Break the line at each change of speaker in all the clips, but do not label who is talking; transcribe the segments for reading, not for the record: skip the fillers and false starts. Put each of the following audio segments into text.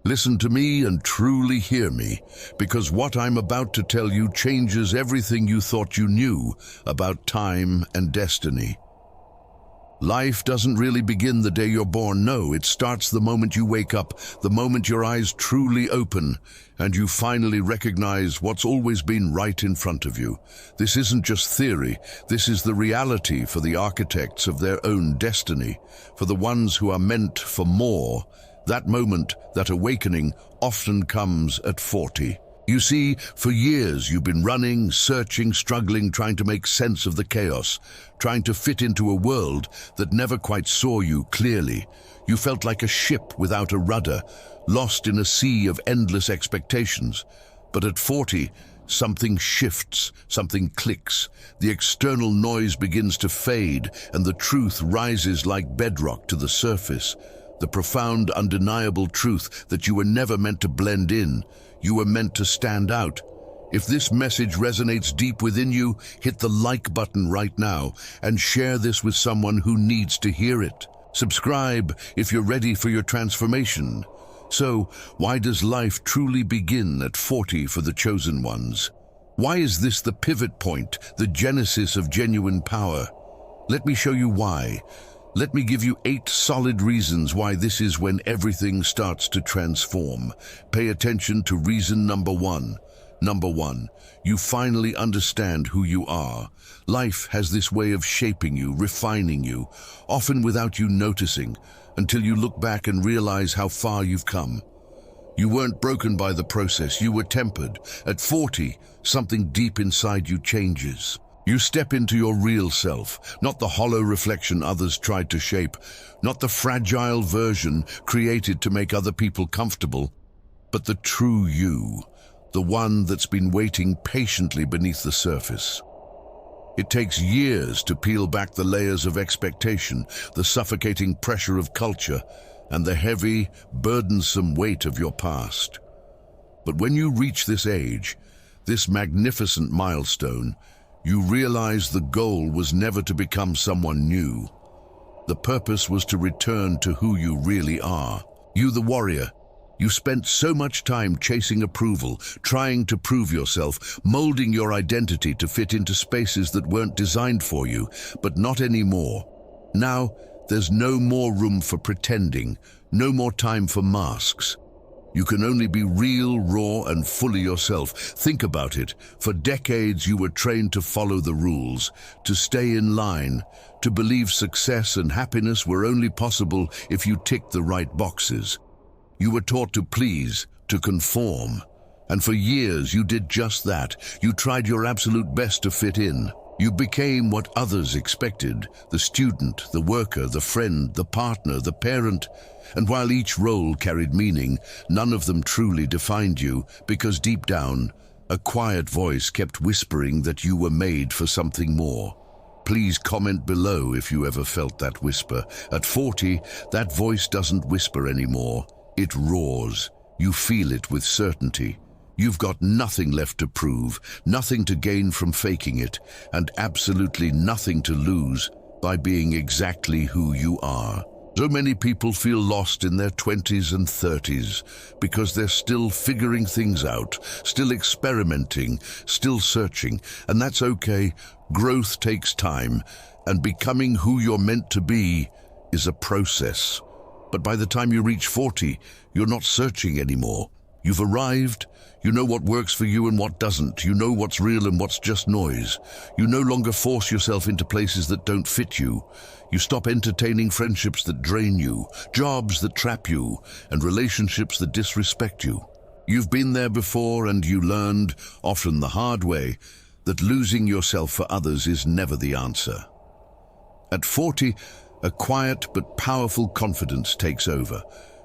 Listen to me and truly hear me, because what I'm about to tell you changes everything you thought you knew about time and destiny. Life doesn't really begin the day you're born. No, it starts the moment you wake up, the moment your eyes truly open, and you finally recognize what's always been right in front of you. This isn't just theory. This is the reality for the architects of their own destiny, for the ones who are meant for more. That moment, that awakening, often comes at 40. You see, for years you've been running, searching, struggling, trying to make sense of the chaos, trying to fit into a world that never quite saw you clearly. You felt like a ship without a rudder, lost in a sea of endless expectations. But at 40, something shifts, something clicks. The external noise begins to fade, and the truth rises like bedrock to the surface. The profound, undeniable truth that you were never meant to blend in. You were meant to stand out. If this message resonates deep within you, hit the like button right now and share this with someone who needs to hear it. Subscribe if you're ready for your transformation. So, why does life truly begin at 40 for the chosen ones? Why is this the pivot point, the genesis of genuine power? Let me show you why. Let me give you 8 solid reasons why this is when everything starts to transform. Pay attention to reason number 1. Number 1, you finally understand who you are. Life has this way of shaping you, refining you, often without you noticing, until you look back and realize how far you've come. You weren't broken by the process, you were tempered. At 40, something deep inside you changes. You step into your real self, not the hollow reflection others tried to shape, not the fragile version created to make other people comfortable, but the true you, the one that's been waiting patiently beneath the surface. It takes years to peel back the layers of expectation, the suffocating pressure of culture, and the heavy, burdensome weight of your past. But when you reach this age, this magnificent milestone, you realize the goal was never to become someone new. The purpose was to return to who you really are. You, the warrior. You spent so much time chasing approval, trying to prove yourself, molding your identity to fit into spaces that weren't designed for you, but not anymore. Now, there's no more room for pretending, no more time for masks. You can only be real, raw, and fully yourself. Think about it. For decades, you were trained to follow the rules, to stay in line, to believe success and happiness were only possible if you ticked the right boxes. You were taught to please, to conform. And for years, you did just that. You tried your absolute best to fit in. You became what others expected, the student, the worker, the friend, the partner, the parent. And while each role carried meaning, none of them truly defined you, because deep down, a quiet voice kept whispering that you were made for something more. Please comment below if you ever felt that whisper. At 40, that voice doesn't whisper anymore. It roars. You feel it with certainty. You've got nothing left to prove, nothing to gain from faking it, and absolutely nothing to lose by being exactly who you are. So many people feel lost in their 20s and 30s because they're still figuring things out, still experimenting, still searching, and that's okay. Growth takes time, and becoming who you're meant to be is a process. But by the time you reach 40, you're not searching anymore. You've arrived. You know what works for you and what doesn't. You know what's real and what's just noise. You no longer force yourself into places that don't fit you. You stop entertaining friendships that drain you, jobs that trap you, and relationships that disrespect you. You've been there before, and you learned, often the hard way, that losing yourself for others is never the answer. At 40, a quiet but powerful confidence takes over.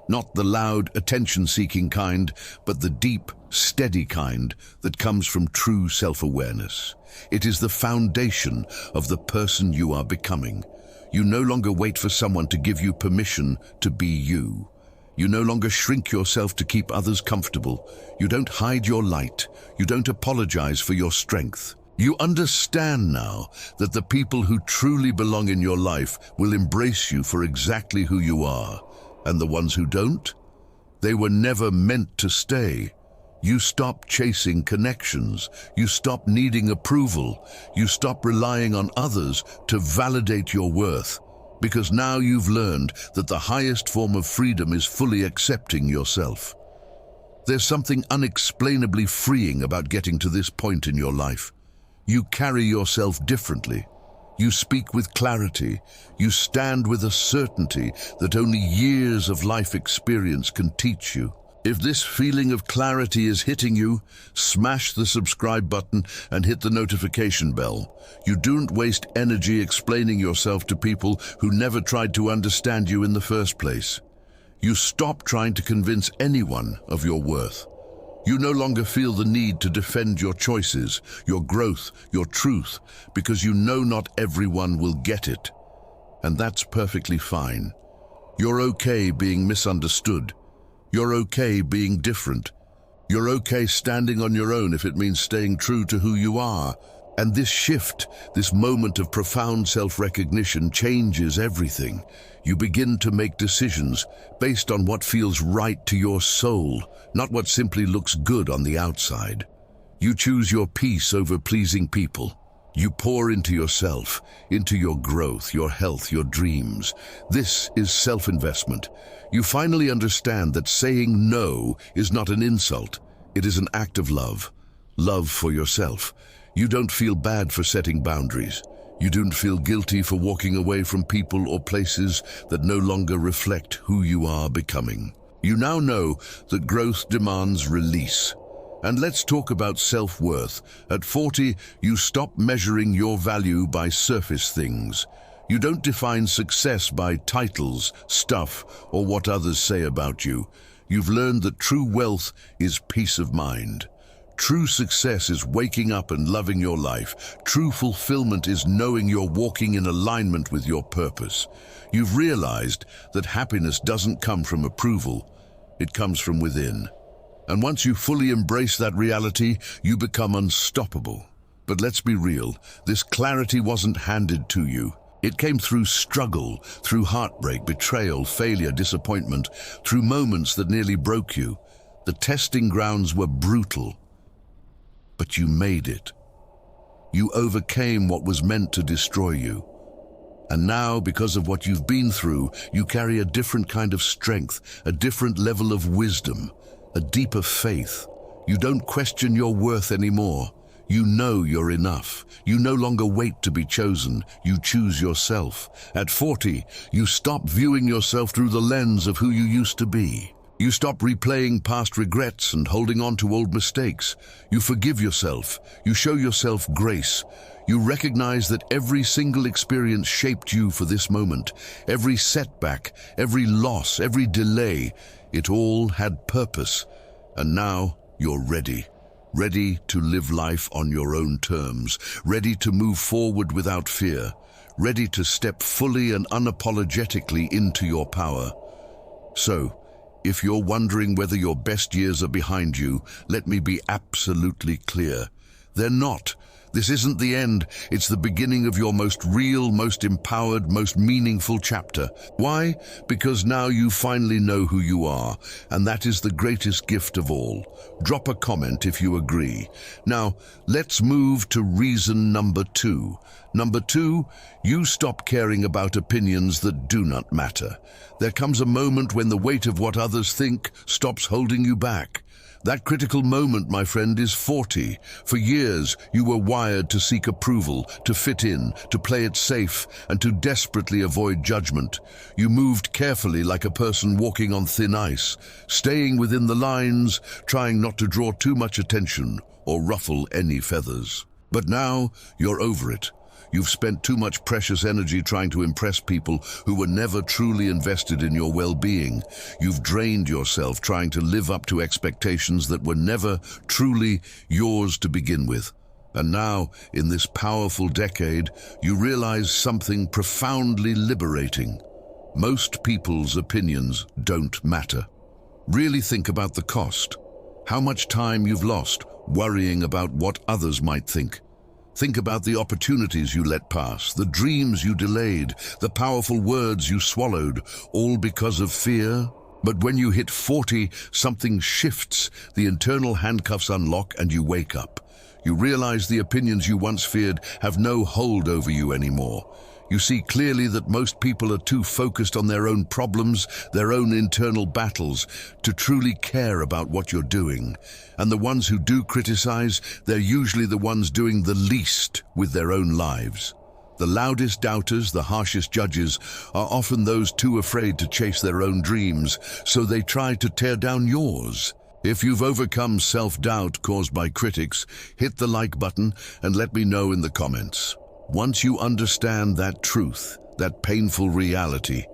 Not the loud, attention-seeking kind, but the deep, steady kind that comes from true self-awareness. It is the foundation of the person you are becoming. You no longer wait for someone to give you permission to be you. You no longer shrink yourself to keep others comfortable. You don't hide your light. You don't apologize for your strength. You understand now that the people who truly belong in your life will embrace you for exactly who you are. And the ones who don't? They were never meant to stay. You stop chasing connections. You stop needing approval. You stop relying on others to validate your worth. Because now you've learned that the highest form of freedom is fully accepting yourself. There's something unexplainably freeing about getting to this point in your life. You carry yourself differently. You speak with clarity. You stand with a certainty that only years of life experience can teach you. If this feeling of clarity is hitting you, smash the subscribe button and hit the notification bell. You don't waste energy explaining yourself to people who never tried to understand you in the first place. You stop trying to convince anyone of your worth. You no longer feel the need to defend your choices, your growth, your truth, because you know not everyone will get it. And that's perfectly fine. You're okay being misunderstood. You're okay being different. You're okay standing on your own if it means staying true to who you are. And this shift, this moment of profound self-recognition changes everything. You begin to make decisions based on what feels right to your soul, not what simply looks good on the outside. You choose your peace over pleasing people. You pour into yourself, into your growth, your health, your dreams. This is self-investment. You finally understand that saying no is not an insult. It is an act of love. Love for yourself. You don't feel bad for setting boundaries. You don't feel guilty for walking away from people or places that no longer reflect who you are becoming. You now know that growth demands release. And let's talk about self-worth. At 40, you stop measuring your value by surface things. You don't define success by titles, stuff, or what others say about you. You've learned that true wealth is peace of mind. True success is waking up and loving your life. True fulfillment is knowing you're walking in alignment with your purpose. You've realized that happiness doesn't come from approval. It comes from within. And once you fully embrace that reality, you become unstoppable. But let's be real, this clarity wasn't handed to you. It came through struggle, through heartbreak, betrayal, failure, disappointment, through moments that nearly broke you. The testing grounds were brutal, but you made it. You overcame what was meant to destroy you. And now, because of what you've been through, you carry a different kind of strength, a different level of wisdom, a deeper faith. You don't question your worth anymore. You know you're enough. You no longer wait to be chosen. You choose yourself. At 40, you stop viewing yourself through the lens of who you used to be. You stop replaying past regrets and holding on to old mistakes. You forgive yourself. You show yourself grace. You recognize that every single experience shaped you for this moment. Every setback, every loss, every delay, it all had purpose. And now you're ready. Ready to live life on your own terms. Ready to move forward without fear. Ready to step fully and unapologetically into your power. So, if you're wondering whether your best years are behind you, let me be absolutely clear. They're not. This isn't the end. It's the beginning of your most real, most empowered, most meaningful chapter. Why? Because now you finally know who you are, and that is the greatest gift of all. Drop a comment if you agree. Now, let's move to reason number 2. Number 2, you stop caring about opinions that do not matter. There comes a moment when the weight of what others think stops holding you back. That critical moment, my friend, is 40. For years, you were wired to seek approval, to fit in, to play it safe, and to desperately avoid judgment. You moved carefully like a person walking on thin ice, staying within the lines, trying not to draw too much attention or ruffle any feathers. But now, you're over it. You've spent too much precious energy trying to impress people who were never truly invested in your well-being. You've drained yourself trying to live up to expectations that were never truly yours to begin with. And now, in this powerful decade, you realize something profoundly liberating. Most people's opinions don't matter. Really think about the cost. How much time you've lost worrying about what others might think. Think about the opportunities you let pass, the dreams you delayed, the powerful words you swallowed, all because of fear. But when you hit 40, something shifts, the internal handcuffs unlock and you wake up. You realize the opinions you once feared have no hold over you anymore. You see clearly that most people are too focused on their own problems, their own internal battles, to truly care about what you're doing. And the ones who do criticize, they're usually the ones doing the least with their own lives. The loudest doubters, the harshest judges, are often those too afraid to chase their own dreams, so they try to tear down yours. If you've overcome self-doubt caused by critics, hit the like button and let me know in the comments. Once you understand that truth, that painful reality,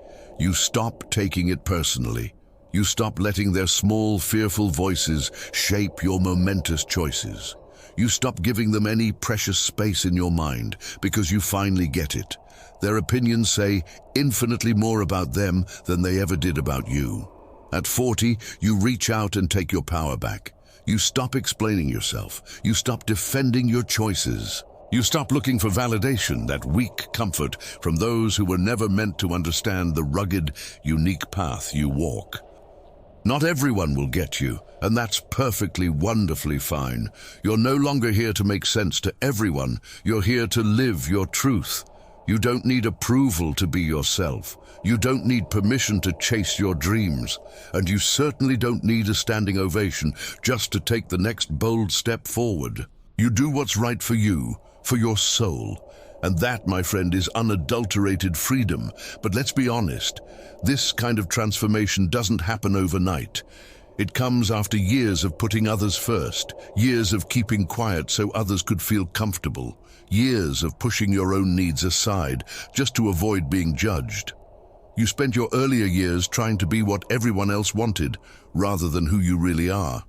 you stop taking it personally. You stop letting their small, fearful voices shape your momentous choices. You stop giving them any precious space in your mind because you finally get it. Their opinions say infinitely more about them than they ever did about you. At 40, you reach out and take your power back. You stop explaining yourself. You stop defending your choices. You stop looking for validation, that weak comfort, from those who were never meant to understand the rugged, unique path you walk. Not everyone will get you, and that's perfectly, wonderfully fine. You're no longer here to make sense to everyone. You're here to live your truth. You don't need approval to be yourself. You don't need permission to chase your dreams. And you certainly don't need a standing ovation just to take the next bold step forward. You do what's right for you, for your soul. And that, my friend, is unadulterated freedom. But let's be honest, this kind of transformation doesn't happen overnight. It comes after years of putting others first, years of keeping quiet so others could feel comfortable, years of pushing your own needs aside just to avoid being judged. You spent your earlier years trying to be what everyone else wanted, rather than who you really are.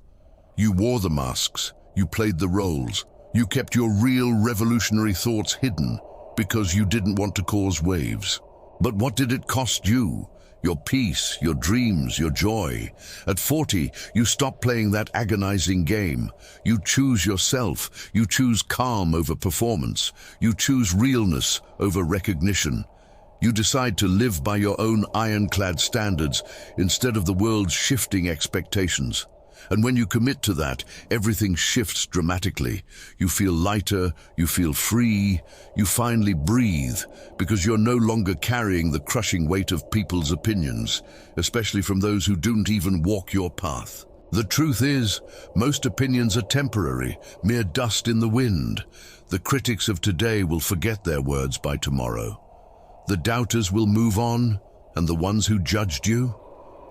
You wore the masks, you played the roles, you kept your real revolutionary thoughts hidden because you didn't want to cause waves. But what did it cost you? Your peace, your dreams, your joy. At 40, you stop playing that agonizing game. You choose yourself. You choose calm over performance. You choose realness over recognition. You decide to live by your own ironclad standards instead of the world's shifting expectations. And when you commit to that, everything shifts dramatically. You feel lighter, you feel free, you finally breathe, because you're no longer carrying the crushing weight of people's opinions, especially from those who don't even walk your path. The truth is, most opinions are temporary, mere dust in the wind. The critics of today will forget their words by tomorrow. The doubters will move on, and the ones who judged you,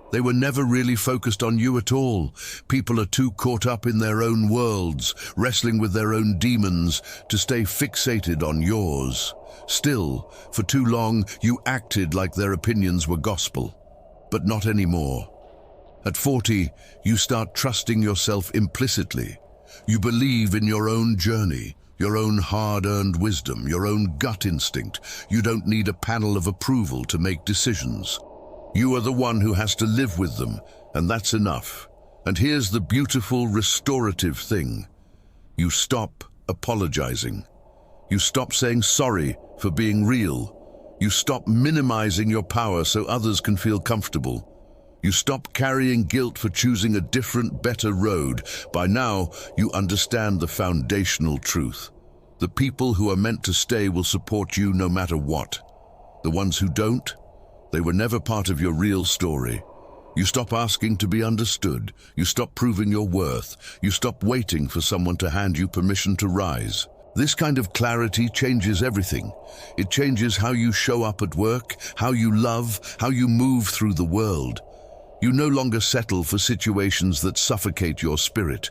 they were never really focused on you at all. People are too caught up in their own worlds, wrestling with their own demons, to stay fixated on yours. Still, for too long, you acted like their opinions were gospel. But not anymore. At 40, you start trusting yourself implicitly. You believe in your own journey, your own hard-earned wisdom, your own gut instinct. You don't need a panel of approval to make decisions. You are the one who has to live with them, and that's enough. And here's the beautiful, restorative thing. You stop apologizing. You stop saying sorry for being real. You stop minimizing your power so others can feel comfortable. You stop carrying guilt for choosing a different, better road. By now, you understand the foundational truth. The people who are meant to stay will support you no matter what. The ones who don't, they were never part of your real story. You stop asking to be understood. You stop proving your worth. You stop waiting for someone to hand you permission to rise. This kind of clarity changes everything. It changes how you show up at work, how you love, how you move through the world. You no longer settle for situations that suffocate your spirit.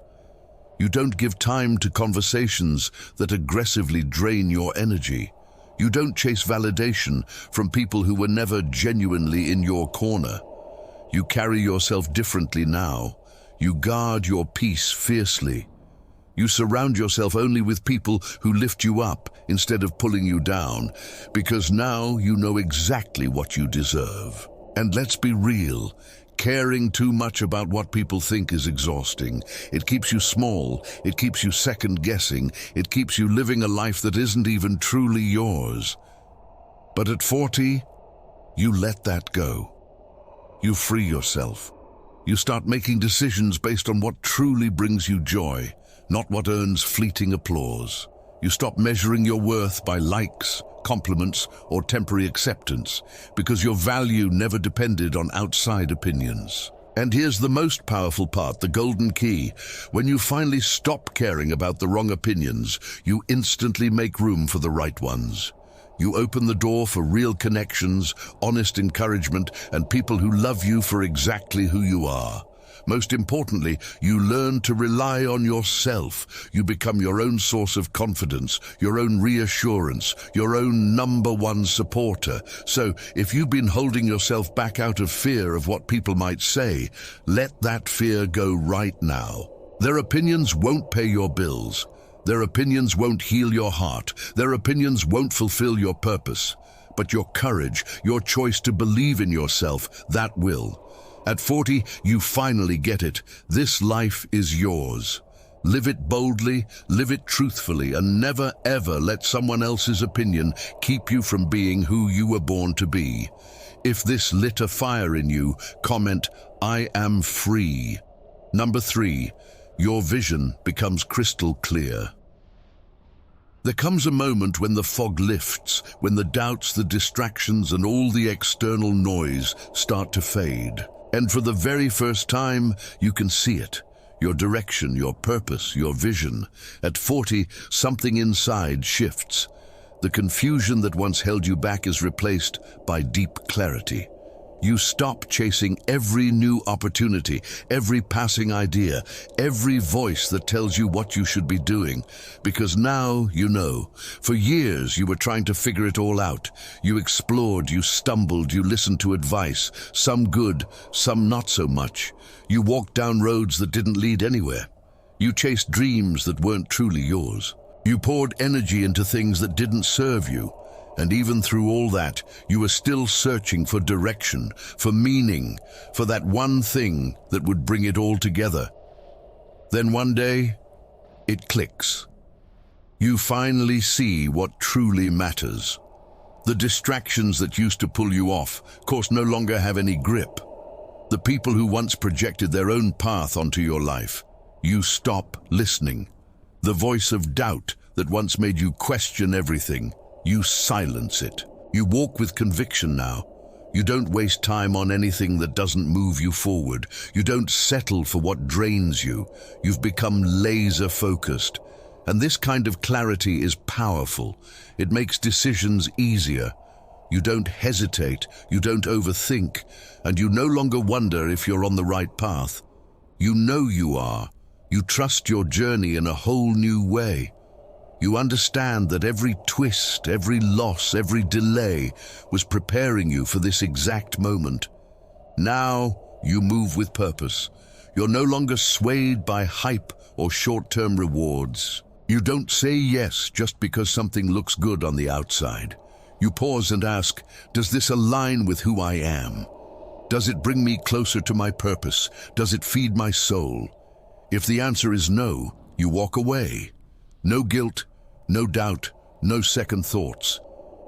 You don't give time to conversations that aggressively drain your energy. You don't chase validation from people who were never genuinely in your corner. You carry yourself differently now. You guard your peace fiercely. You surround yourself only with people who lift you up instead of pulling you down, because now you know exactly what you deserve. And let's be real. Caring too much about what people think is exhausting. It keeps you small, it keeps you second-guessing, it keeps you living a life that isn't even truly yours. But at 40, you let that go. You free yourself. You start making decisions based on what truly brings you joy, not what earns fleeting applause. You stop measuring your worth by likes, compliments, or temporary acceptance, because your value never depended on outside opinions. And here's the most powerful part, the golden key. When you finally stop caring about the wrong opinions, you instantly make room for the right ones. You open the door for real connections, honest encouragement, and people who love you for exactly who you are. Most importantly, you learn to rely on yourself. You become your own source of confidence, your own reassurance, your own number one supporter. So, if you've been holding yourself back out of fear of what people might say, let that fear go right now. Their opinions won't pay your bills. Their opinions won't heal your heart. Their opinions won't fulfill your purpose. But your courage, your choice to believe in yourself, that will. At 40, you finally get it. This life is yours. Live it boldly, live it truthfully, and never ever let someone else's opinion keep you from being who you were born to be. If this lit a fire in you, comment, "I am free." Number 3, your vision becomes crystal clear. There comes a moment when the fog lifts, when the doubts, the distractions, and all the external noise start to fade. And for the very first time, you can see it. Your direction, your purpose, your vision. At 40, something inside shifts. The confusion that once held you back is replaced by deep clarity. You stop chasing every new opportunity, every passing idea, every voice that tells you what you should be doing, because now you know. For years you were trying to figure it all out. You explored, you stumbled, you listened to advice, some good, some not so much. You walked down roads that didn't lead anywhere. You chased dreams that weren't truly yours. You poured energy into things that didn't serve you. And even through all that, you were still searching for direction, for meaning, for that one thing that would bring it all together. Then one day, it clicks. You finally see what truly matters. The distractions that used to pull you off, of course, no longer have any grip. The people who once projected their own path onto your life, you stop listening. The voice of doubt that once made you question everything, you silence it. You walk with conviction now. You don't waste time on anything that doesn't move you forward. You don't settle for what drains you. You've become laser focused. And this kind of clarity is powerful. It makes decisions easier. You don't hesitate, you don't overthink, and you no longer wonder if you're on the right path. You know you are. You trust your journey in a whole new way. You understand that every twist, every loss, every delay was preparing you for this exact moment. Now you move with purpose. You're no longer swayed by hype or short-term rewards. You don't say yes just because something looks good on the outside. You pause and ask, does this align with who I am? Does it bring me closer to my purpose? Does it feed my soul? If the answer is no, you walk away. No guilt, no doubt, no second thoughts.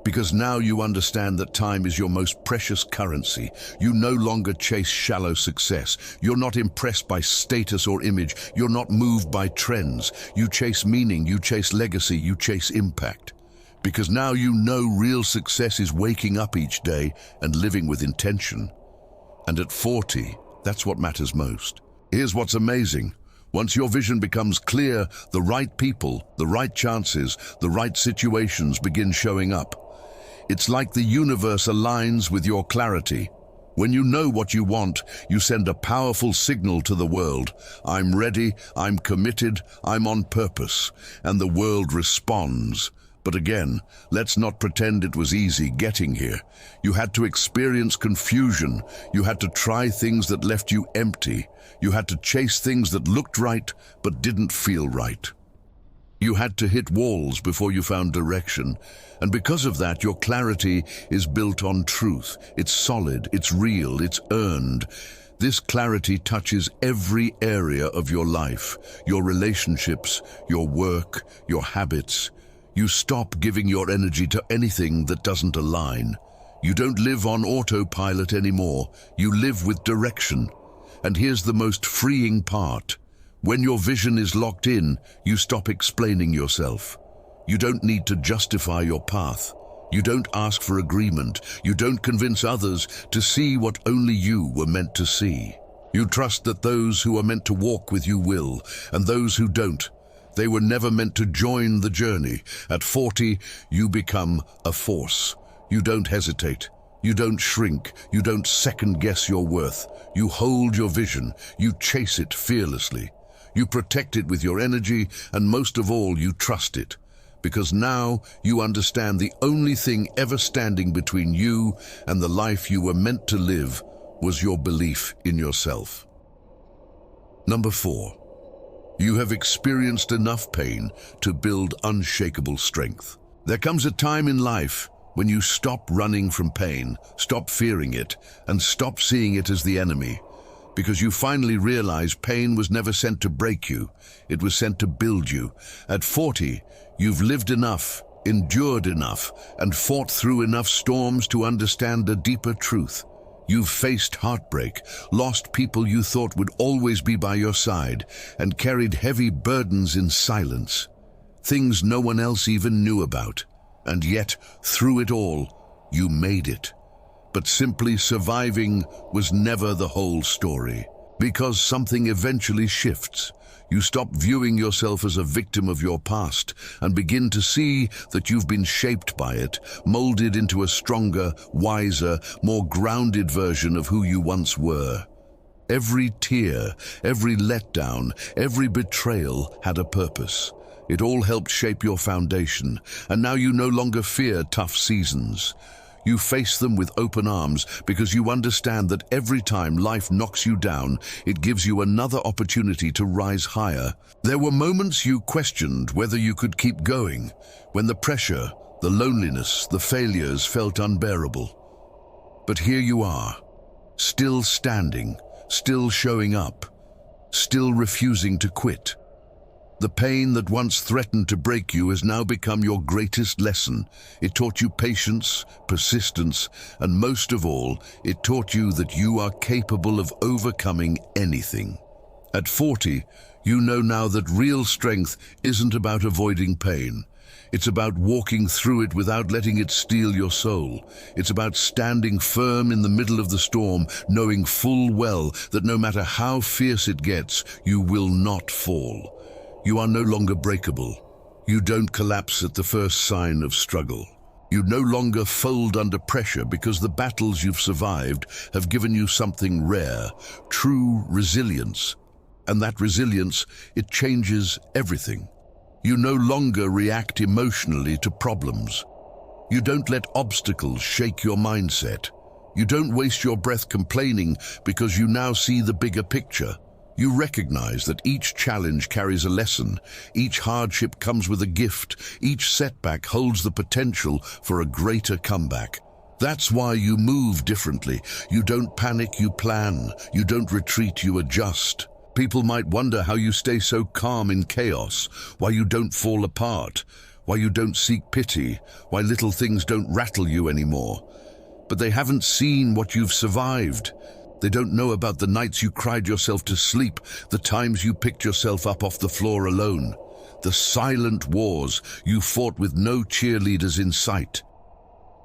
Because now you understand that time is your most precious currency. You no longer chase shallow success. You're not impressed by status or image. You're not moved by trends. You chase meaning, you chase legacy, you chase impact. Because now you know real success is waking up each day and living with intention. And at 40, that's what matters most. Here's what's amazing. Once your vision becomes clear, the right people, the right chances, the right situations begin showing up. It's like the universe aligns with your clarity. When you know what you want, you send a powerful signal to the world. I'm ready, I'm committed, I'm on purpose. And the world responds. But again, let's not pretend it was easy getting here. You had to experience confusion. You had to try things that left you empty. You had to chase things that looked right but didn't feel right. You had to hit walls before you found direction. And because of that, your clarity is built on truth. It's solid, it's real, it's earned. This clarity touches every area of your life, your relationships, your work, your habits. You stop giving your energy to anything that doesn't align. You don't live on autopilot anymore. You live with direction. And here's the most freeing part. When your vision is locked in, you stop explaining yourself. You don't need to justify your path. You don't ask for agreement. You don't convince others to see what only you were meant to see. You trust that those who are meant to walk with you will, and those who don't, they were never meant to join the journey. At 40, you become a force. You don't hesitate. You don't shrink. You don't second-guess your worth. You hold your vision. You chase it fearlessly. You protect it with your energy, and most of all, you trust it. Because now you understand the only thing ever standing between you and the life you were meant to live was your belief in yourself. Number 4. You have experienced enough pain to build unshakable strength. There comes a time in life when you stop running from pain, stop fearing it, and stop seeing it as the enemy. Because you finally realize pain was never sent to break you, it was sent to build you. At 40, you've lived enough, endured enough, and fought through enough storms to understand a deeper truth. You've faced heartbreak, lost people you thought would always be by your side, and carried heavy burdens in silence. Things no one else even knew about. And yet, through it all, you made it. But simply surviving was never the whole story. Because something eventually shifts. You stop viewing yourself as a victim of your past and begin to see that you've been shaped by it, molded into a stronger, wiser, more grounded version of who you once were. Every tear, every letdown, every betrayal had a purpose. It all helped shape your foundation, and now you no longer fear tough seasons. You face them with open arms because you understand that every time life knocks you down, it gives you another opportunity to rise higher. There were moments you questioned whether you could keep going, when the pressure, the loneliness, the failures felt unbearable. But here you are, still standing, still showing up, still refusing to quit. The pain that once threatened to break you has now become your greatest lesson. It taught you patience, persistence, and most of all, it taught you that you are capable of overcoming anything. At 40, you know now that real strength isn't about avoiding pain. It's about walking through it without letting it steal your soul. It's about standing firm in the middle of the storm, knowing full well that no matter how fierce it gets, you will not fall. You are no longer breakable. You don't collapse at the first sign of struggle. You no longer fold under pressure because the battles you've survived have given you something rare, true resilience. And that resilience, it changes everything. You no longer react emotionally to problems. You don't let obstacles shake your mindset. You don't waste your breath complaining because you now see the bigger picture. You recognize that each challenge carries a lesson, each hardship comes with a gift, each setback holds the potential for a greater comeback. That's why you move differently. You don't panic, you plan. You don't retreat, you adjust. People might wonder how you stay so calm in chaos, why you don't fall apart, why you don't seek pity, why little things don't rattle you anymore. But they haven't seen what you've survived. They don't know about the nights you cried yourself to sleep, the times you picked yourself up off the floor alone, the silent wars you fought with no cheerleaders in sight.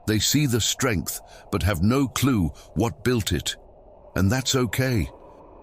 They see the strength, but have no clue what built it. And that's okay.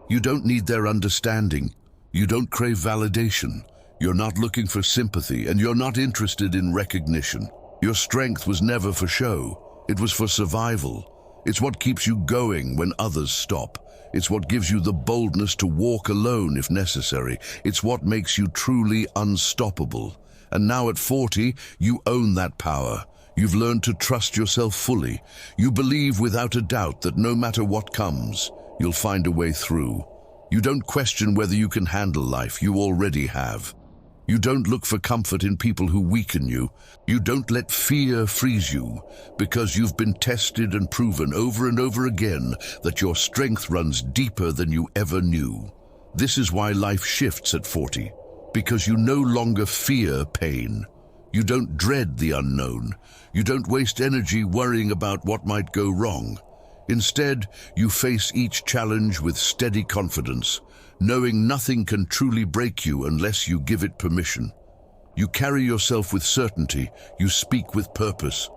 You don't need their understanding. You don't crave validation. You're not looking for sympathy, and you're not interested in recognition. Your strength was never for show. It was for survival. It's what keeps you going when others stop. It's what gives you the boldness to walk alone if necessary. It's what makes you truly unstoppable. And now at 40, you own that power. You've learned to trust yourself fully. You believe without a doubt that no matter what comes, you'll find a way through. You don't question whether you can handle life. You already have. You don't look for comfort in people who weaken you. You don't let fear freeze you, because you've been tested and proven over and over again that your strength runs deeper than you ever knew. This is why life shifts at 40, because you no longer fear pain. You don't dread the unknown. You don't waste energy worrying about what might go wrong. Instead, you face each challenge with steady confidence, knowing nothing can truly break you unless you give it permission. You carry yourself with certainty. You speak with purpose.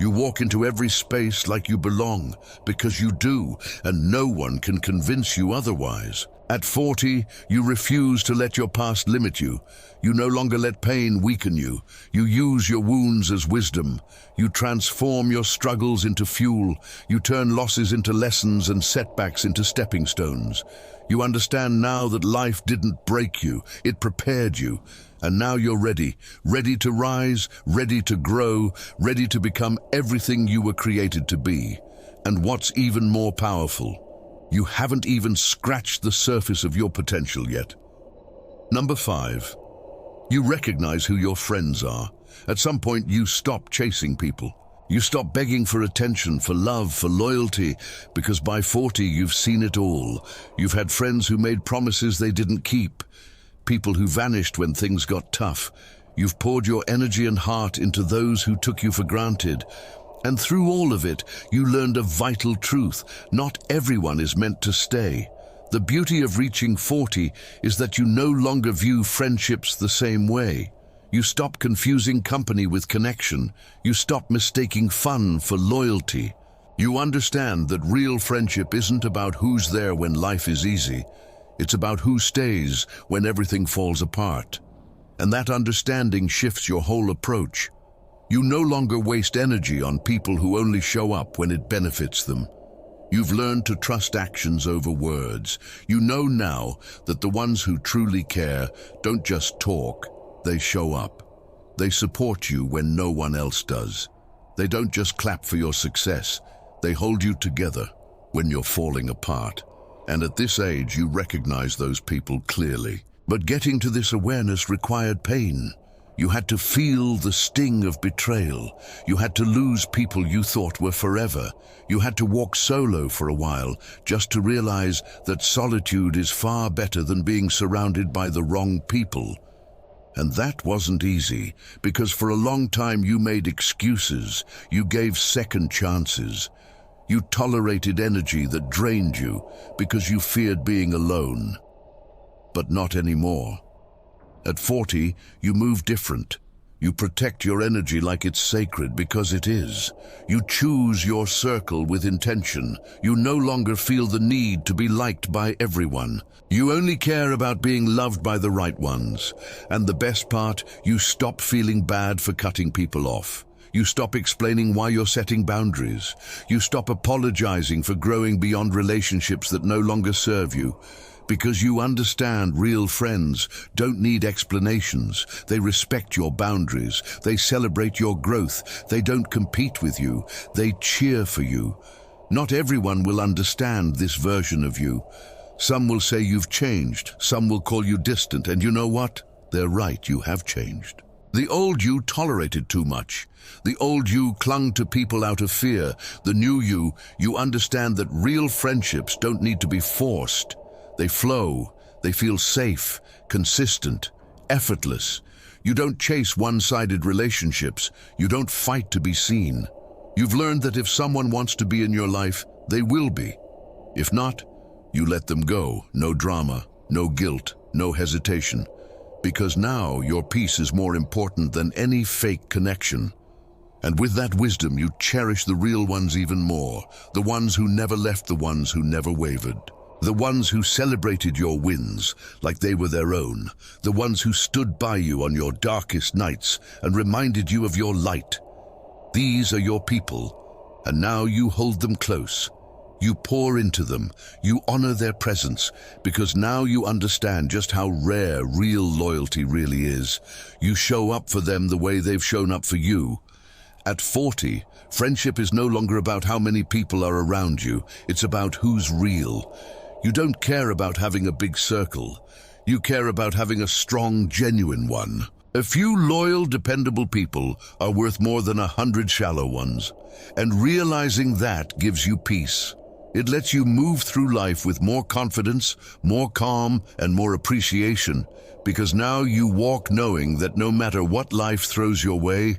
You walk into every space like you belong, because you do, and no one can convince you otherwise. At 40, you refuse to let your past limit you. You no longer let pain weaken you. You use your wounds as wisdom. You transform your struggles into fuel. You turn losses into lessons and setbacks into stepping stones. You understand now that life didn't break you, it prepared you. And now you're ready to rise, ready to grow, ready to become everything you were created to be. And what's even more powerful, you haven't even scratched the surface of your potential yet. Number 5, you recognize who your friends are. At some point, you stop chasing people. You stop begging for attention, for love, for loyalty, because by 40, you've seen it all. You've had friends who made promises they didn't keep, people who vanished when things got tough. You've poured your energy and heart into those who took you for granted. And through all of it, you learned a vital truth. Not everyone is meant to stay. The beauty of reaching 40 is that you no longer view friendships the same way. You stop confusing company with connection. You stop mistaking fun for loyalty. You understand that real friendship isn't about who's there when life is easy. It's about who stays when everything falls apart. And that understanding shifts your whole approach. You no longer waste energy on people who only show up when it benefits them. You've learned to trust actions over words. You know now that the ones who truly care don't just talk, they show up. They support you when no one else does. They don't just clap for your success, they hold you together when you're falling apart. And at this age, you recognize those people clearly. But getting to this awareness required pain. You had to feel the sting of betrayal. You had to lose people you thought were forever. You had to walk solo for a while just to realize that solitude is far better than being surrounded by the wrong people. And that wasn't easy, because for a long time you made excuses. You gave second chances. You tolerated energy that drained you because you feared being alone. But not anymore. At 40, you move different. You protect your energy like it's sacred, because it is. You choose your circle with intention. You no longer feel the need to be liked by everyone. You only care about being loved by the right ones. And the best part, you stop feeling bad for cutting people off. You stop explaining why you're setting boundaries. You stop apologizing for growing beyond relationships that no longer serve you. Because you understand real friends don't need explanations. They respect your boundaries. They celebrate your growth. They don't compete with you. They cheer for you. Not everyone will understand this version of you. Some will say you've changed. Some will call you distant. And you know what? They're right, you have changed. The old you tolerated too much. The old you clung to people out of fear. The new you understand that real friendships don't need to be forced. They flow, they feel safe, consistent, effortless. You don't chase one-sided relationships. You don't fight to be seen. You've learned that if someone wants to be in your life, they will be. If not, you let them go. No drama, no guilt, no hesitation. Because now your peace is more important than any fake connection. And with that wisdom, you cherish the real ones even more. The ones who never left, the ones who never wavered. The ones who celebrated your wins like they were their own. The ones who stood by you on your darkest nights and reminded you of your light. These are your people, and now you hold them close. You pour into them. You honor their presence, because now you understand just how rare real loyalty really is. You show up for them the way they've shown up for you. At 40, friendship is no longer about how many people are around you. It's about who's real. You don't care about having a big circle. You care about having a strong, genuine one. A few loyal, dependable people are worth more than 100 shallow ones. And realizing that gives you peace. It lets you move through life with more confidence, more calm, and more appreciation, because now you walk knowing that no matter what life throws your way,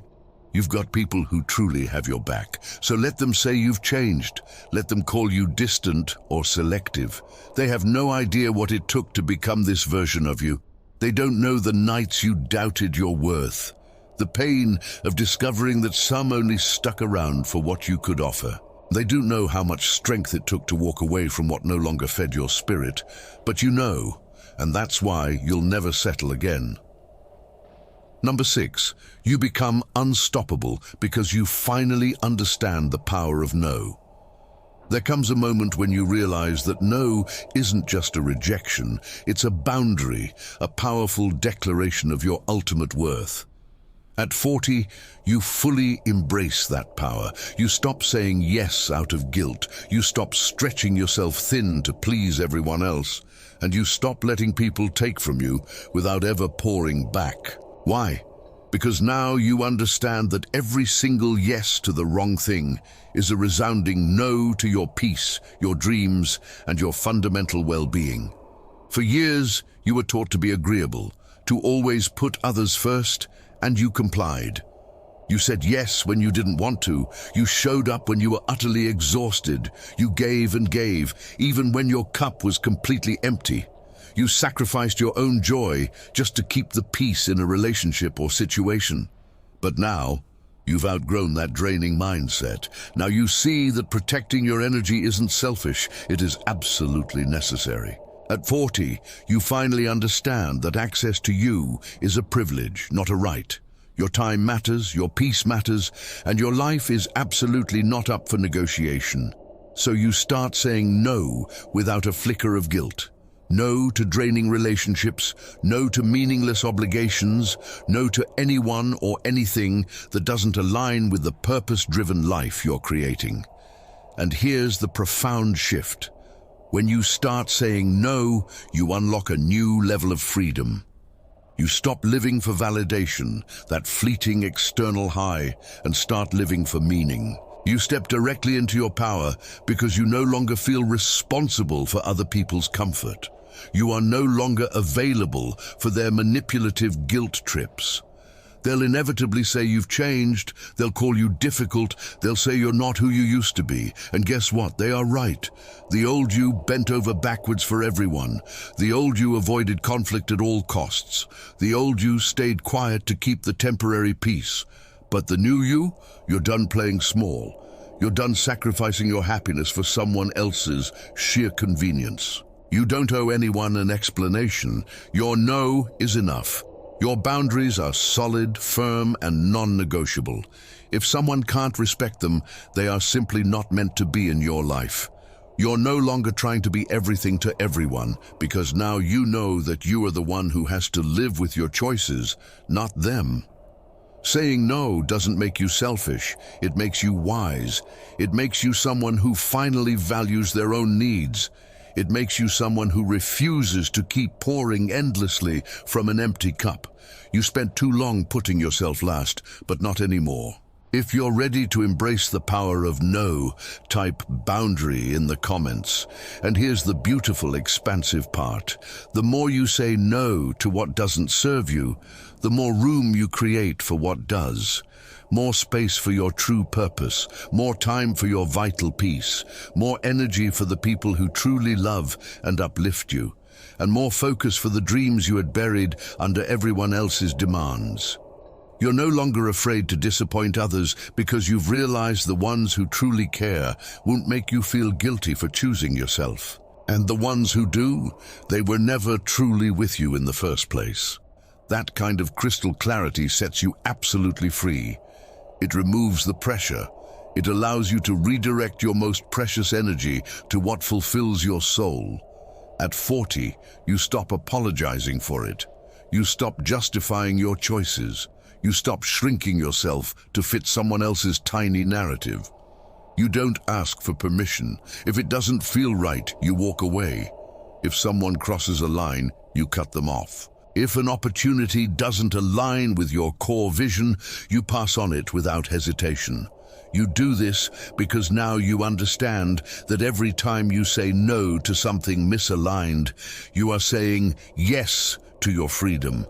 you've got people who truly have your back. So let them say you've changed. Let them call you distant or selective. They have no idea what it took to become this version of you. They don't know the nights you doubted your worth, the pain of discovering that some only stuck around for what you could offer. They don't know how much strength it took to walk away from what no longer fed your spirit, but you know, and that's why you'll never settle again. Number 6, you become unstoppable because you finally understand the power of no. There comes a moment when you realize that no isn't just a rejection, it's a boundary, a powerful declaration of your ultimate worth. At 40, you fully embrace that power. You stop saying yes out of guilt. You stop stretching yourself thin to please everyone else. And you stop letting people take from you without ever pouring back. Why? Because now you understand that every single yes to the wrong thing is a resounding no to your peace, your dreams, and your fundamental well-being. For years, you were taught to be agreeable, to always put others first, and you complied. You said yes when you didn't want to. You showed up when you were utterly exhausted. You gave and gave, even when your cup was completely empty. You sacrificed your own joy just to keep the peace in a relationship or situation. But now, you've outgrown that draining mindset. Now you see that protecting your energy isn't selfish, it is absolutely necessary. At 40, you finally understand that access to you is a privilege, not a right. Your time matters, your peace matters, and your life is absolutely not up for negotiation. So you start saying no without a flicker of guilt. No to draining relationships, no to meaningless obligations, no to anyone or anything that doesn't align with the purpose-driven life you're creating. And here's the profound shift. When you start saying no, you unlock a new level of freedom. You stop living for validation, that fleeting external high, and start living for meaning. You step directly into your power because you no longer feel responsible for other people's comfort. You are no longer available for their manipulative guilt trips. They'll inevitably say you've changed, they'll call you difficult, they'll say you're not who you used to be. And guess what? They are right. The old you bent over backwards for everyone. The old you avoided conflict at all costs. The old you stayed quiet to keep the temporary peace. But the new you, you're done playing small. You're done sacrificing your happiness for someone else's sheer convenience. You don't owe anyone an explanation. Your no is enough. Your boundaries are solid, firm, and non-negotiable. If someone can't respect them, they are simply not meant to be in your life. You're no longer trying to be everything to everyone, because now you know that you are the one who has to live with your choices, not them. Saying no doesn't make you selfish, it makes you wise. It makes you someone who finally values their own needs. It makes you someone who refuses to keep pouring endlessly from an empty cup. You spent too long putting yourself last, but not anymore. If you're ready to embrace the power of no, type boundary in the comments. And here's the beautiful, expansive part. The more you say no to what doesn't serve you, the more room you create for what does. More space for your true purpose, more time for your vital peace, more energy for the people who truly love and uplift you, and more focus for the dreams you had buried under everyone else's demands. You're no longer afraid to disappoint others because you've realized the ones who truly care won't make you feel guilty for choosing yourself. And the ones who do, they were never truly with you in the first place. That kind of crystal clarity sets you absolutely free. It removes the pressure. It allows you to redirect your most precious energy to what fulfills your soul. At 40, you stop apologizing for it. You stop justifying your choices. You stop shrinking yourself to fit someone else's tiny narrative. You don't ask for permission. If it doesn't feel right, you walk away. If someone crosses a line, you cut them off. If an opportunity doesn't align with your core vision, you pass on it without hesitation. You do this because now you understand that every time you say no to something misaligned, you are saying yes to your freedom.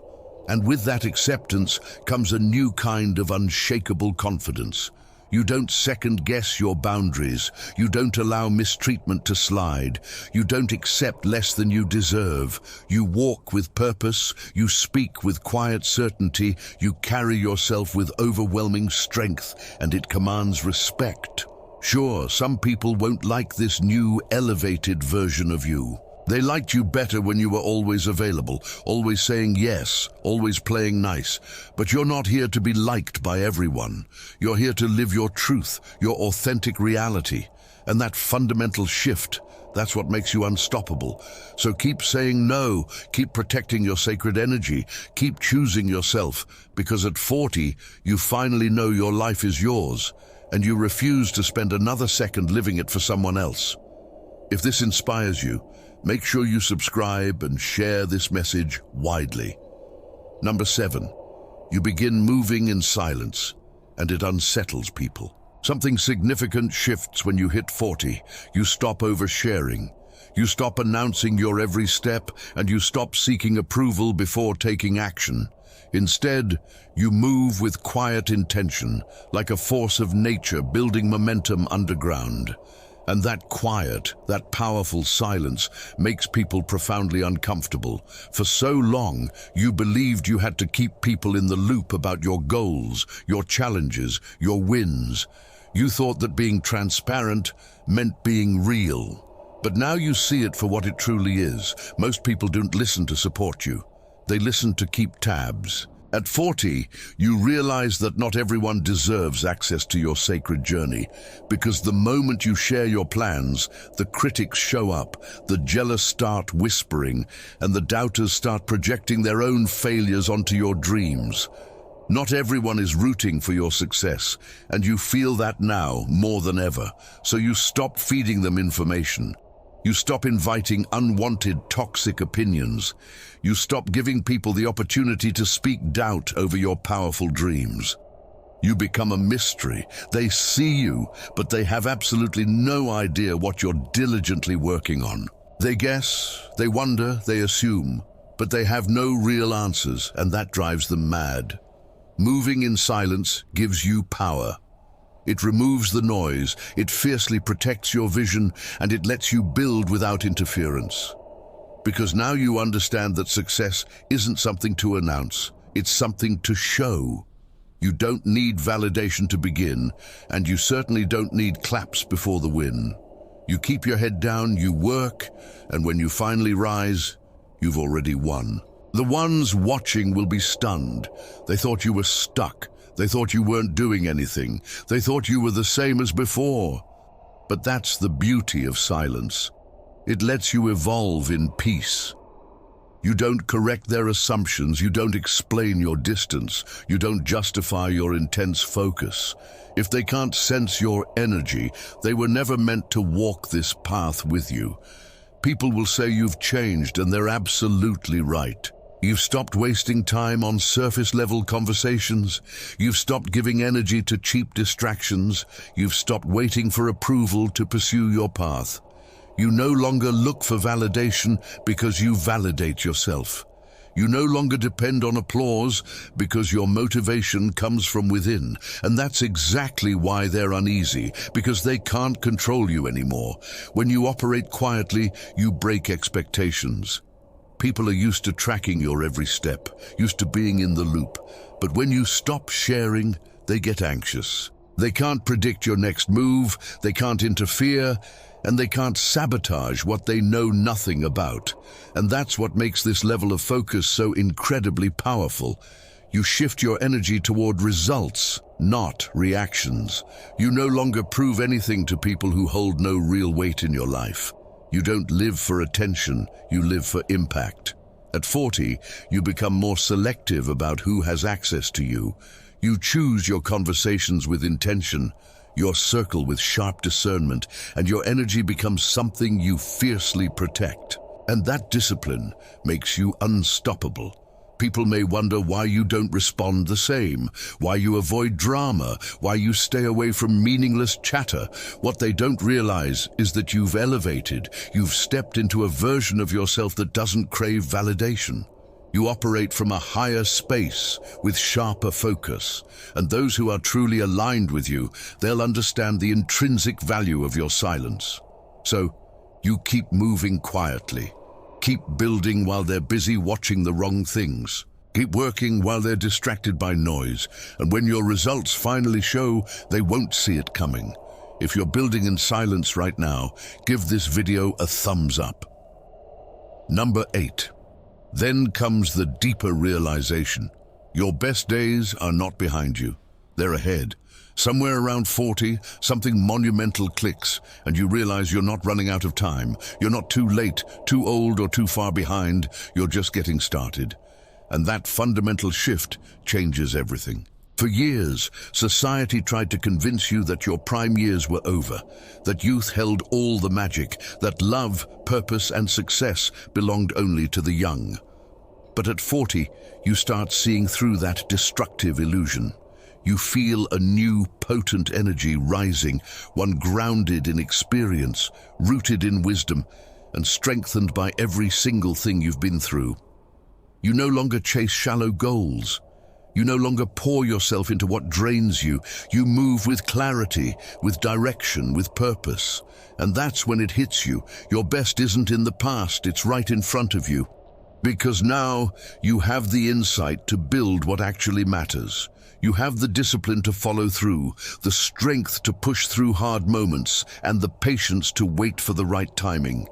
And with that acceptance comes a new kind of unshakable confidence. You don't second-guess your boundaries. You don't allow mistreatment to slide. You don't accept less than you deserve. You walk with purpose. You speak with quiet certainty. You carry yourself with overwhelming strength, and it commands respect. Sure, some people won't like this new, elevated version of you. They liked you better when you were always available, always saying yes, always playing nice. But you're not here to be liked by everyone. You're here to live your truth, your authentic reality. And that fundamental shift, that's what makes you unstoppable. So keep saying no, keep protecting your sacred energy, keep choosing yourself, because at 40, you finally know your life is yours, and you refuse to spend another second living it for someone else. If this inspires you, make sure you subscribe and share this message widely. Number 7, you begin moving in silence, and it unsettles people. Something significant shifts when you hit 40. You stop oversharing. You stop announcing your every step, and you stop seeking approval before taking action. Instead, you move with quiet intention, like a force of nature building momentum underground. And that quiet, that powerful silence makes people profoundly uncomfortable. For so long, you believed you had to keep people in the loop about your goals, your challenges, your wins. You thought that being transparent meant being real. But now you see it for what it truly is. Most people don't listen to support you. They listen to keep tabs. At 40, you realize that not everyone deserves access to your sacred journey, because the moment you share your plans, the critics show up, the jealous start whispering, and the doubters start projecting their own failures onto your dreams. Not everyone is rooting for your success, and you feel that now more than ever, so you stop feeding them information. You stop inviting unwanted, toxic opinions. You stop giving people the opportunity to speak doubt over your powerful dreams. You become a mystery. They see you, but they have absolutely no idea what you're diligently working on. They guess, they wonder, they assume, but they have no real answers, and that drives them mad. Moving in silence gives you power. It removes the noise, it fiercely protects your vision, and it lets you build without interference. Because now you understand that success isn't something to announce, it's something to show. You don't need validation to begin, and you certainly don't need claps before the win. You keep your head down, you work, and when you finally rise, you've already won. The ones watching will be stunned. They thought you were stuck. They thought you weren't doing anything. They thought you were the same as before. But that's the beauty of silence. It lets you evolve in peace. You don't correct their assumptions. You don't explain your distance. You don't justify your intense focus. If they can't sense your energy, they were never meant to walk this path with you. People will say you've changed, and they're absolutely right. You've stopped wasting time on surface-level conversations. You've stopped giving energy to cheap distractions. You've stopped waiting for approval to pursue your path. You no longer look for validation because you validate yourself. You no longer depend on applause because your motivation comes from within. And that's exactly why they're uneasy, because they can't control you anymore. When you operate quietly, you break expectations. People are used to tracking your every step, used to being in the loop. But when you stop sharing, they get anxious. They can't predict your next move, they can't interfere, and they can't sabotage what they know nothing about. And that's what makes this level of focus so incredibly powerful. You shift your energy toward results, not reactions. You no longer prove anything to people who hold no real weight in your life. You don't live for attention, you live for impact. At 40, you become more selective about who has access to you. You choose your conversations with intention, your circle with sharp discernment, and your energy becomes something you fiercely protect. And that discipline makes you unstoppable. People may wonder why you don't respond the same, why you avoid drama, why you stay away from meaningless chatter. What they don't realize is that you've elevated, you've stepped into a version of yourself that doesn't crave validation. You operate from a higher space with sharper focus, and those who are truly aligned with you, they'll understand the intrinsic value of your silence. So, you keep moving quietly. Keep building while they're busy watching the wrong things. Keep working while they're distracted by noise, and when your results finally show, they won't see it coming. If you're building in silence right now, give this video a thumbs up. Number 8. Then comes the deeper realization. Your best days are not behind you. They're ahead. Somewhere around 40, something monumental clicks, and you realize you're not running out of time. You're not too late, too old, or too far behind. You're just getting started. And that fundamental shift changes everything. For years, society tried to convince you that your prime years were over, that youth held all the magic, that love, purpose, and success belonged only to the young. But at 40, you start seeing through that destructive illusion. You feel a new, potent energy rising, one grounded in experience, rooted in wisdom, and strengthened by every single thing you've been through. You no longer chase shallow goals. You no longer pour yourself into what drains you. You move with clarity, with direction, with purpose. And that's when it hits you. Your best isn't in the past, it's right in front of you. Because now you have the insight to build what actually matters. You have the discipline to follow through, the strength to push through hard moments, and the patience to wait for the right timing.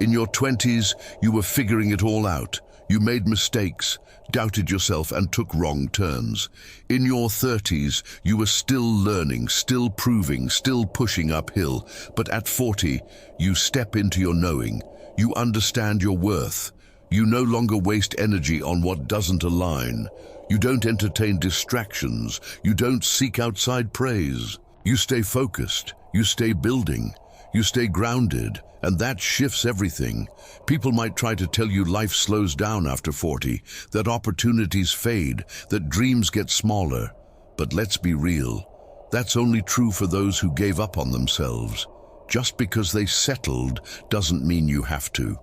In your 20s, you were figuring it all out. You made mistakes, doubted yourself, and took wrong turns. In your 30s, you were still learning, still proving, still pushing uphill. But at 40, you step into your knowing. You understand your worth. You no longer waste energy on what doesn't align. You don't entertain distractions. You don't seek outside praise. You stay focused. You stay building. You stay grounded. And that shifts everything. People might try to tell you life slows down after 40, that opportunities fade, that dreams get smaller. But let's be real. That's only true for those who gave up on themselves. Just because they settled doesn't mean you have to.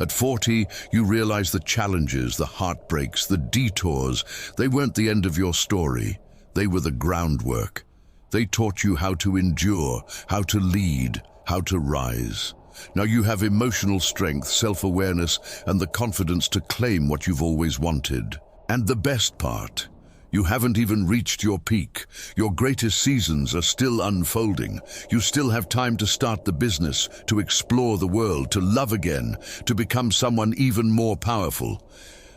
At 40, you realize the challenges, the heartbreaks, the detours. They weren't the end of your story. They were the groundwork. They taught you how to endure, how to lead, how to rise. Now you have emotional strength, self-awareness, and the confidence to claim what you've always wanted. And the best part, you haven't even reached your peak. Your greatest seasons are still unfolding. You still have time to start the business, to explore the world, to love again, to become someone even more powerful.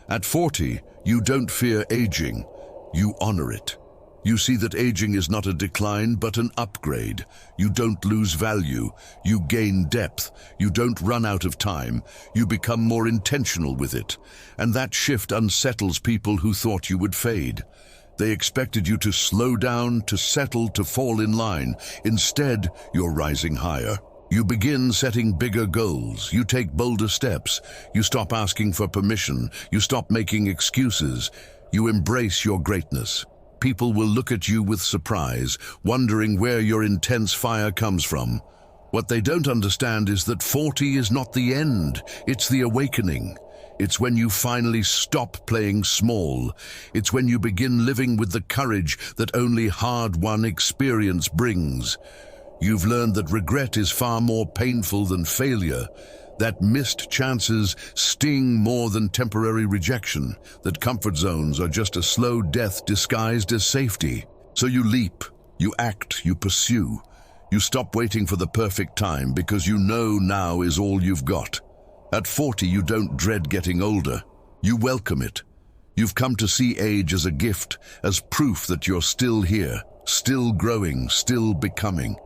At 40, you don't fear aging. You honor it. You see that aging is not a decline, but an upgrade. You don't lose value. You gain depth. You don't run out of time. You become more intentional with it. And that shift unsettles people who thought you would fade. They expected you to slow down, to settle, to fall in line. Instead, you're rising higher. You begin setting bigger goals. You take bolder steps. You stop asking for permission. You stop making excuses. You embrace your greatness. People will look at you with surprise, wondering where your intense fire comes from. What they don't understand is that 40 is not the end, it's the awakening. It's when you finally stop playing small. It's when you begin living with the courage that only hard-won experience brings. You've learned that regret is far more painful than failure, that missed chances sting more than temporary rejection, that comfort zones are just a slow death disguised as safety. So you leap, you act, you pursue. You stop waiting for the perfect time because you know now is all you've got. At 40, you don't dread getting older. You welcome it. You've come to see age as a gift, as proof that you're still here, still growing, still becoming.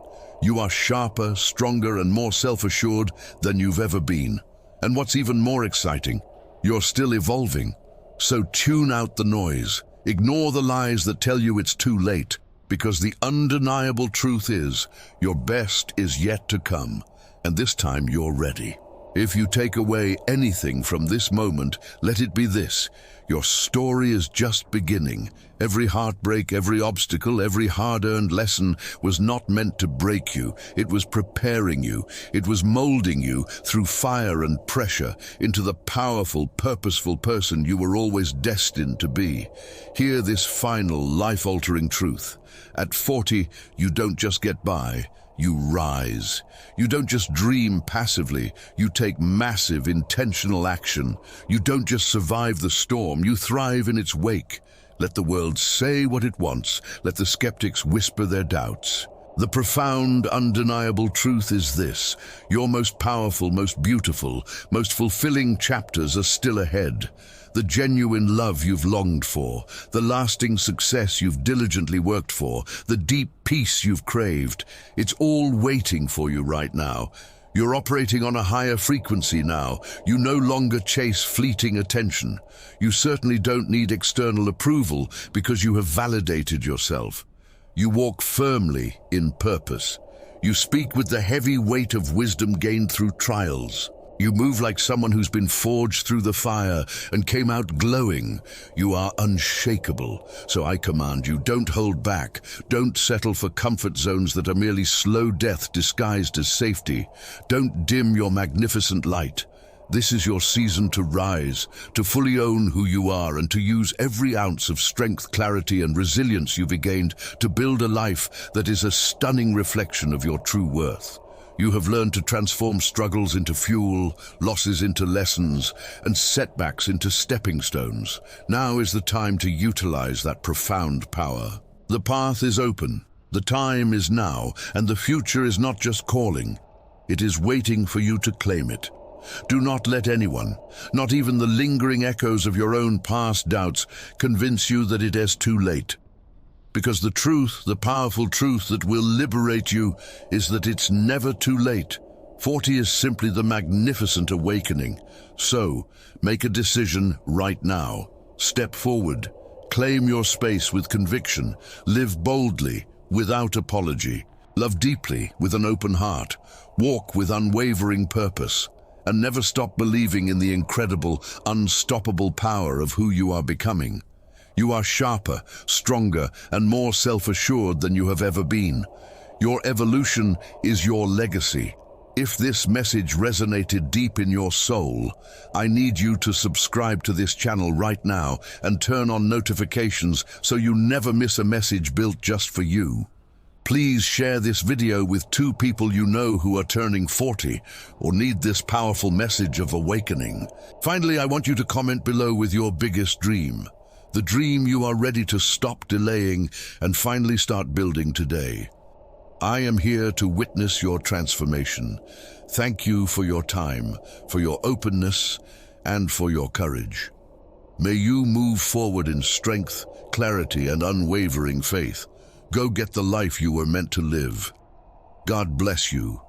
You are sharper, stronger, and more self-assured than you've ever been. And what's even more exciting, you're still evolving. So tune out the noise. Ignore the lies that tell you it's too late, because the undeniable truth is, your best is yet to come, and this time you're ready. If you take away anything from this moment, let it be this: your story is just beginning. Every heartbreak, every obstacle, every hard-earned lesson was not meant to break you. It was preparing you. It was molding you through fire and pressure into the powerful, purposeful person you were always destined to be. Hear this final, life-altering truth. At 40, you don't just get by. You rise. You don't just dream passively, you take massive, intentional action. You don't just survive the storm, you thrive in its wake. Let the world say what it wants. Let the skeptics whisper their doubts. The profound, undeniable truth is this: your most powerful, most beautiful, most fulfilling chapters are still ahead. The genuine love you've longed for, the lasting success you've diligently worked for, the deep peace you've craved, it's all waiting for you right now. You're operating on a higher frequency now. You no longer chase fleeting attention. You certainly don't need external approval because you have validated yourself. You walk firmly in purpose. You speak with the heavy weight of wisdom gained through trials. You move like someone who's been forged through the fire and came out glowing. You are unshakable. So I command you, don't hold back. Don't settle for comfort zones that are merely slow death disguised as safety. Don't dim your magnificent light. This is your season to rise, to fully own who you are, and to use every ounce of strength, clarity, and resilience you've gained to build a life that is a stunning reflection of your true worth. You have learned to transform struggles into fuel, losses into lessons, and setbacks into stepping stones. Now is the time to utilize that profound power. The path is open, the time is now, and the future is not just calling. It is waiting for you to claim it. Do not let anyone, not even the lingering echoes of your own past doubts, convince you that it is too late. Because the truth, the powerful truth that will liberate you, is that it's never too late. 40 is simply the magnificent awakening. So, make a decision right now. Step forward. Claim your space with conviction. Live boldly, without apology. Love deeply, with an open heart. Walk with unwavering purpose. And never stop believing in the incredible, unstoppable power of who you are becoming. You are sharper, stronger, and more self-assured than you have ever been. Your evolution is your legacy. If this message resonated deep in your soul, I need you to subscribe to this channel right now and turn on notifications so you never miss a message built just for you. Please share this video with 2 people you know who are turning 40 or need this powerful message of awakening. Finally, I want you to comment below with your biggest dream. The dream you are ready to stop delaying and finally start building today. I am here to witness your transformation. Thank you for your time, for your openness, and for your courage. May you move forward in strength, clarity, and unwavering faith. Go get the life you were meant to live. God bless you.